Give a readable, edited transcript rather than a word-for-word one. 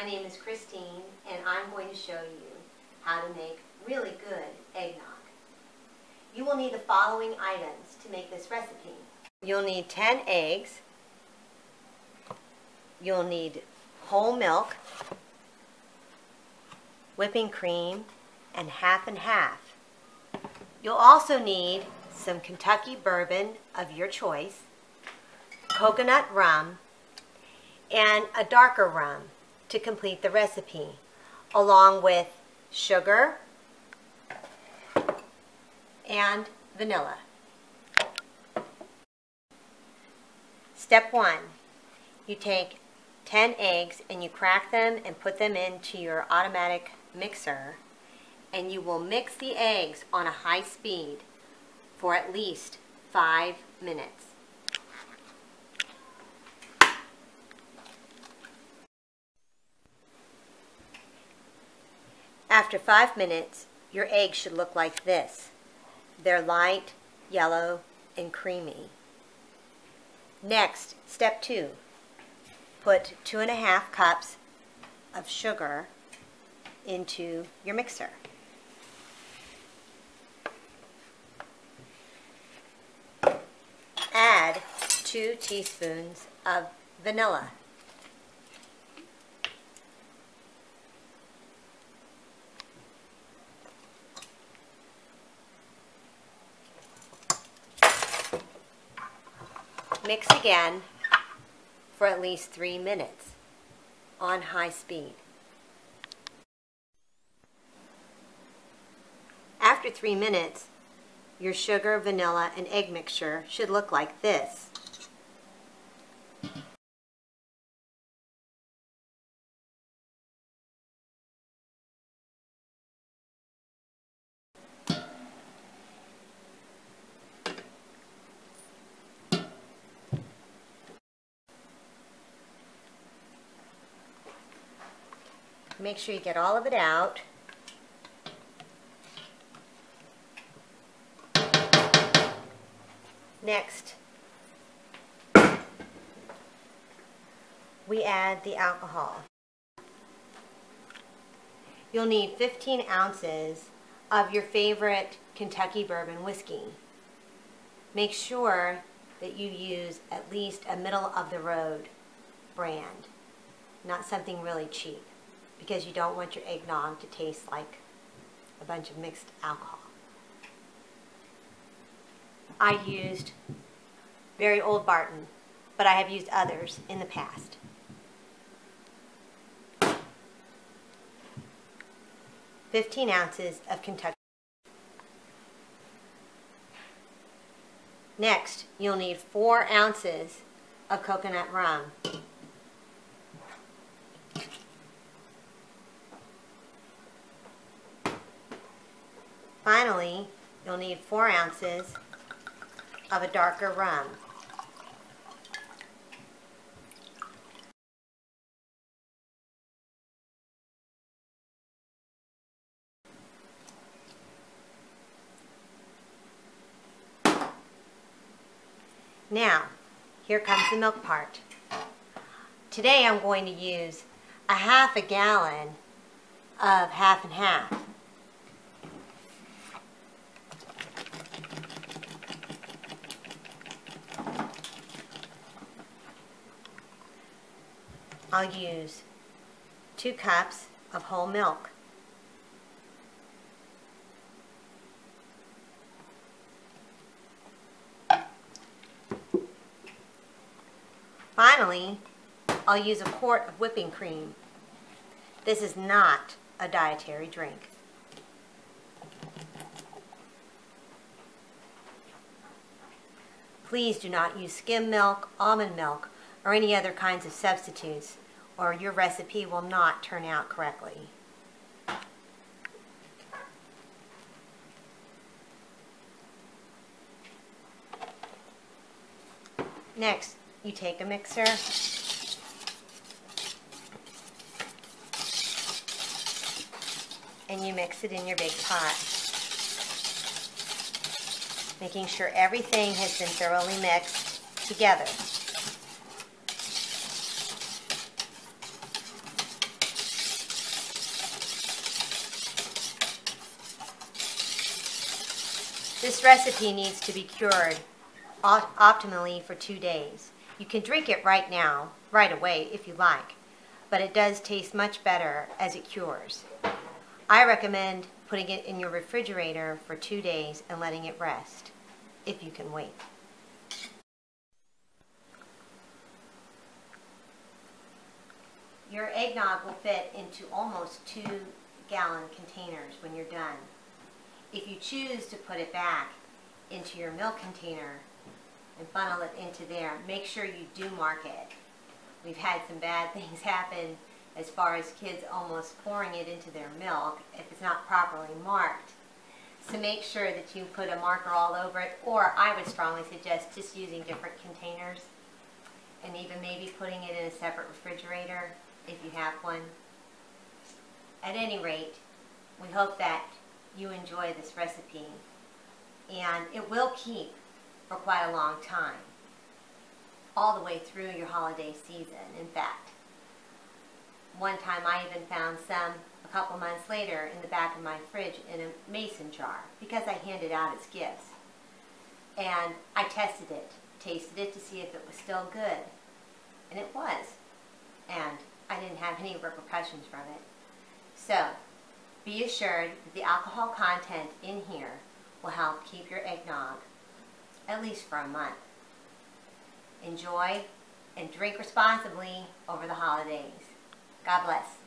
name is Christine, and I'm going to show you how to make really good eggnog. You will need the following items to make this recipe. You'll need 10 eggs. You'll need whole milk, whipping cream, and half and half. You'll also need some Kentucky bourbon of your choice, coconut rum, and a darker rum to complete the recipe, along with sugar and vanilla. Step 1. You take 10 eggs and you crack them and put them into your automatic mixer, and you will mix the eggs on a high speed for at least 5 minutes. After 5 minutes, your eggs should look like this. They're light, yellow, and creamy. Next, step 2. Put 2½ cups of sugar into your mixer. Add 2 teaspoons of vanilla. Mix again for at least 3 minutes on high speed. After 3 minutes, your sugar, vanilla, and egg mixture should look like this. Make sure you get all of it out. Next, we add the alcohol. You'll need 15 ounces of your favorite Kentucky bourbon whiskey. Make sure that you use at least a middle-of-the-road brand, not something really cheap, because you don't want your eggnog to taste like a bunch of mixed alcohol. I used very old Barton, but I have used others in the past. "15 ounces of Kentucky. Next, you'll need 4 ounces of coconut rum. Finally, you'll need 4 ounces of a darker rum. Now, here comes the milk part. Today I'm going to use a half a gallon of half and half. I'll use 2 cups of whole milk. Finally, I'll use a quart of whipping cream. This is not a dietary drink. Please do not use skim milk, almond milk, or any other kinds of substitutes, or your recipe will not turn out correctly. Next, you take a mixer and you mix it in your big pot, making sure everything has been thoroughly mixed together. This recipe needs to be cured optimally for 2 days. You can drink it right now, right away if you like, but it does taste much better as it cures. I recommend putting it in your refrigerator for 2 days and letting it rest, if you can wait. Your eggnog will fit into almost 2-gallon containers when you're done. If you choose to put it back into your milk container and funnel it into there, make sure you do mark it. We've had some bad things happen as far as kids almost pouring it into their milk if it's not properly marked. So make sure that you put a marker all over it, or I would strongly suggest just using different containers and even maybe putting it in a separate refrigerator if you have one. At any rate, we hope that you enjoy this recipe, and it will keep for quite a long time, all the way through your holiday season. In fact, one time I even found some a couple months later in the back of my fridge in a mason jar because I handed out as gifts. And I tested it, tasted it to see if it was still good, and it was. And I didn't have any repercussions from it. So, be assured that the alcohol content in here will help keep your eggnog at least for a month. Enjoy and drink responsibly over the holidays. God bless.